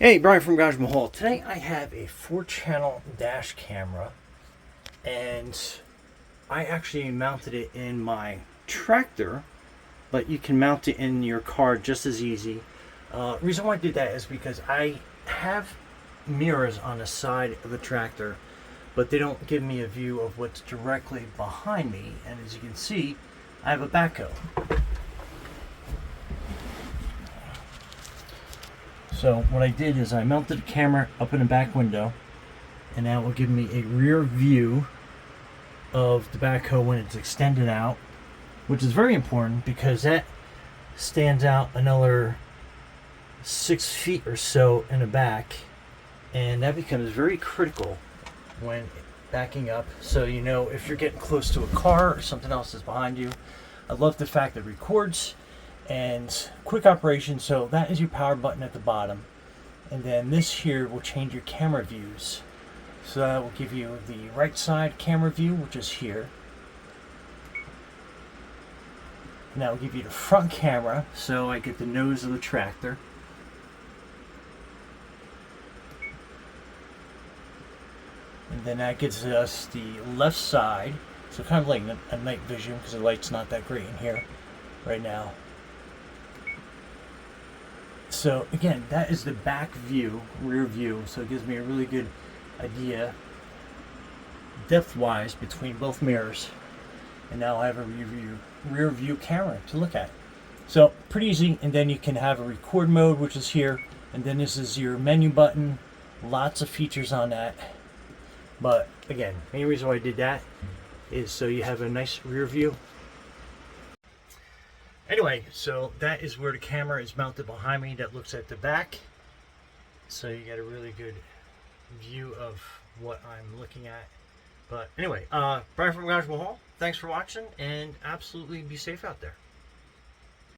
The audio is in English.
Hey, Brian from Garage Mahal. Today I have a 4-channel dash camera, and I actually mounted it in my tractor, but you can mount it in your car just as easy. Reason why I did that is because I have mirrors on the side of the tractor, but they don't give me a view of what's directly behind me, and as you can see, I have a backhoe. So what I did is I mounted the camera up in the back window, and that will give me a rear view of the backhoe when it's extended out, which is very important because that stands out another 6 feet or so in the back, and that becomes very critical when backing up, so you know if you're getting close to a car or something else is behind you. I love the fact that it records and quick operation. So that is your power button at the bottom, and then this here will change your camera views. So that will give you the right side camera view, which is here, and that will give you the front camera, so I get the nose of the tractor. And then that gives us the left side, so kind of like a night vision because the light's not that great in here right now. So again, that is the back view, rear view, so it gives me a really good idea depth-wise between both mirrors. And now I have a rear view camera to look at. So pretty easy, and then you can have a record mode, which is here, and then this is your menu button. Lots of features on that. But again, main reason why I did that is so you have a nice rear view. Anyway, so that is where the camera is mounted behind me that looks at the back. So you get a really good view of what I'm looking at. But anyway, Brian from Garage Mahal, thanks for watching, and absolutely be safe out there.